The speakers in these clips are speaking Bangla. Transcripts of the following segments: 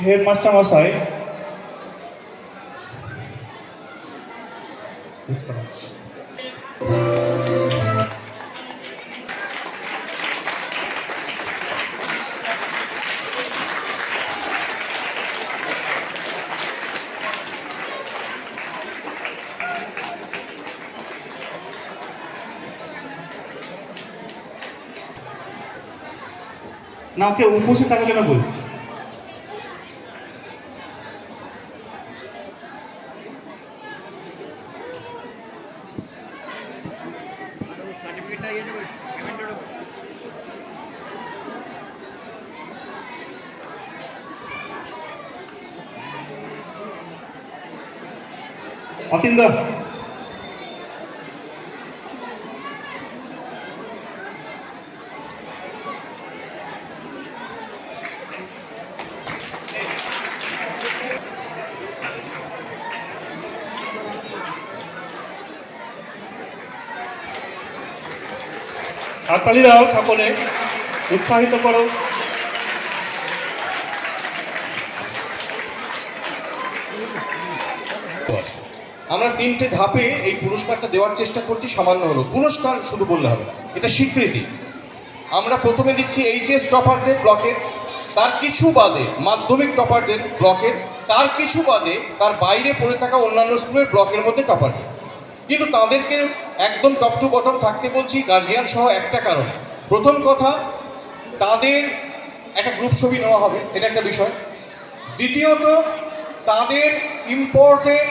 হেডমাস্টার মশাই, না ওকে উপস্থিত থাকার জন্য বলছি। অতীন্দ্র, হাততালি দাও, সকলে উৎসাহিত করো। আমরা 3টে ধাপে এই পুরস্কারটা দেওয়ার চেষ্টা করছি। সামান্য হলো পুরস্কার শুধু বললে হবে না, এটা স্বীকৃতি। আমরা প্রথমে দিচ্ছি এইচএস টপারদের ব্লকের, তার কিছু বাদে মাধ্যমিক টপারদের ব্লকের, তার কিছু বাদে তার বাইরে পড়ে থাকা অন্যান্য স্কুলের ব্লকের মধ্যে টপারদের। কিন্তু তাদেরকে একদম টপ টু বটম থাকতে বলছি গার্জিয়ান সহ একটা কারণ। প্রথম কথা, তাদের একটা গ্রুপ ছবি নেওয়া হবে, এটা একটা বিষয়। দ্বিতীয়ত, তাদের ইম্পর্টেন্ট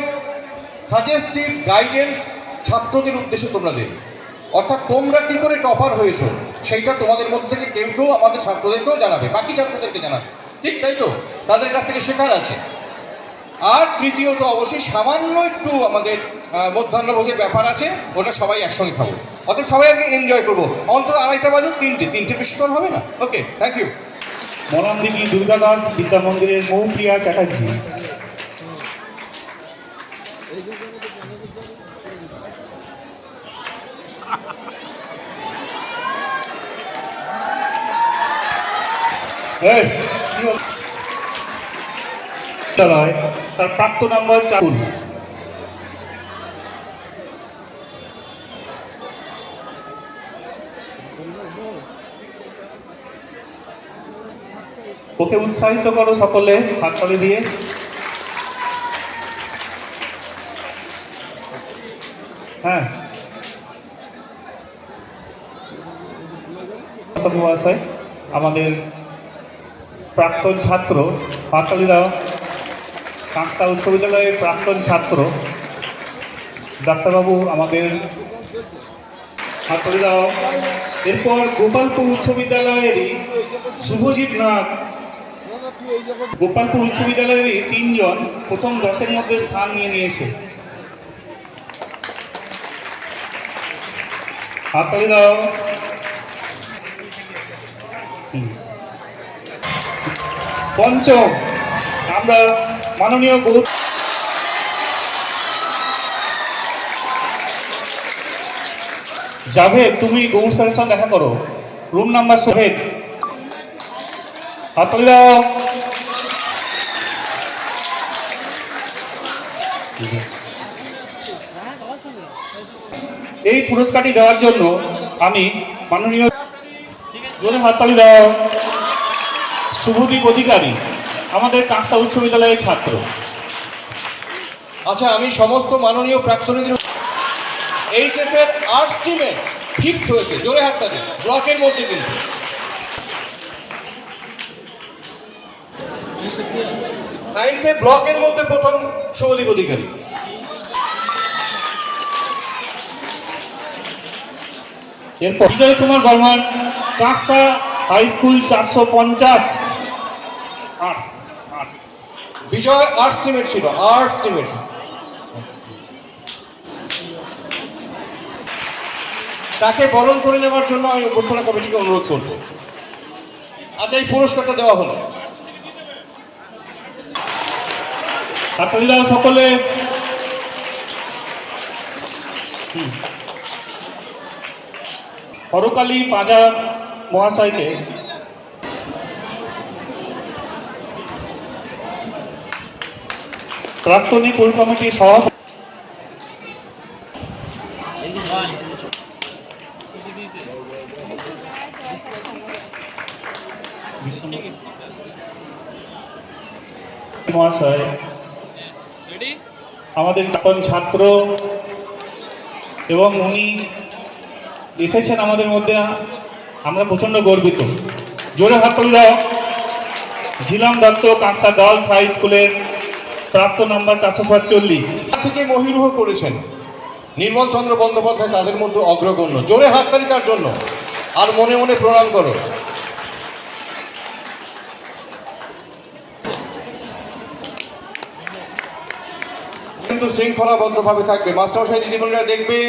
সাজেস্টিভ গাইডেন্স ছাত্রদের উদ্দেশ্যে তোমরা দেবে। অর্থাৎ তোমরা কী করে টপার হয়েছো সেইটা তোমাদের মধ্যে থেকে কেউ কেউ আমাদের ছাত্রদেরকেও জানাবে, বাকি ছাত্রদেরকে জানাবে, ঠিক তাই তো? তাদের কাছ থেকে শেখার আছে। আর তৃতীয়ত, অবশ্যই সামান্য একটু আমাদের মধ্যাহ্নভোজের ব্যাপার আছে, ওটা সবাই একসঙ্গে খাবো। অতএব সবাই আগে এনজয় করবো। অন্তত 2:30টা বাজুক, 3টে বেশি তো হবে না। ওকে, থ্যাংক ইউ। মলামদিঘি দুর্গাদাস বিদ্যা মন্দিরের মৌপ্রিয়া চ্যাটার্জি। তার প্রাপ্ত নাম্বার 4। ওকে উৎসাহিত করো সকলে হাততালি দিয়ে। হ্যাঁ, আমাদের প্রাক্তন ছাত্র, হাততালি দাও। কাঁকসা উচ্চ বিদ্যালয়ের প্রাক্তন ছাত্র ডাক্তারবাবু আমাদের, হাততালি দাও। এরপর গোপালপুর উচ্চ বিদ্যালয়েরই শুভজিৎ নাগ, গোপালপুর উচ্চ বিদ্যালয়েরই 3 জন প্রথম 10-এর মধ্যে স্থান নিয়েছে। হাততালি দাও। পঞ্চম, আমরা মাননীয় জাভেদ, তুমি গৌর স্যারের সাথে দেখা করো, রুম নাম্বার 7। হাততালি দাও। এই পুরস্কারটি দেওয়ার জন্য আমি মাননীয়, হাততালি দাও, শুভদীপ অধিকারী, আমাদের কাঁকসা উচ্চ বিদ্যালয়ের ছাত্র। আচ্ছা, আমি সমস্ত মাননীয় প্রাক্তনীদের এইচএস এর আর্টস টিমে ফিফথ হয়েছে, জোরে হাতটা দিন, ব্লকের মধ্যে। কিন্তু সায়েন্সে ব্লকের মধ্যে প্রথম শুভদীপ অধিকারী। এরপর Bijoy Kumar Barman, Kanksa high school 450 arts. Bijoy arts টিমের ছিল, আর্টস টিমের। তাকে বরণ করে নেওয়ার জন্য আমি অভ্যর্থনা কমিটিকে অনুরোধ করব। আচ্ছা, এই পুরস্কারটা দেওয়া হলো। সকলে হরকালী পাঁজা মহাশয়কে প্রাক্তনী পুর কমিটির সভাপতি মহাশয়, আমাদের প্রাক্তন ছাত্র এবং উনি এসেছেন আমাদের মধ্যে, আমরা প্রচণ্ড গর্বিত। জোরে হাততালি দাও। ঝিলাম দত্ত কাঁকসা গার্লস হাই স্কুলের প্রাপ্ত নাম্বার 447 থেকে মহিরুহ করেছেন নির্মল চন্দ্র বন্দ্যোপাধ্যায় তাদের মধ্যে অগ্রগণ্য। জোরে হাততালি তার জন্য, আর মনে মনে প্রণাম করো। কিন্তু শৃঙ্খলাবদ্ধভাবে থাকবে, মাস্টারমশাই দিদিমণিরা দেখবে।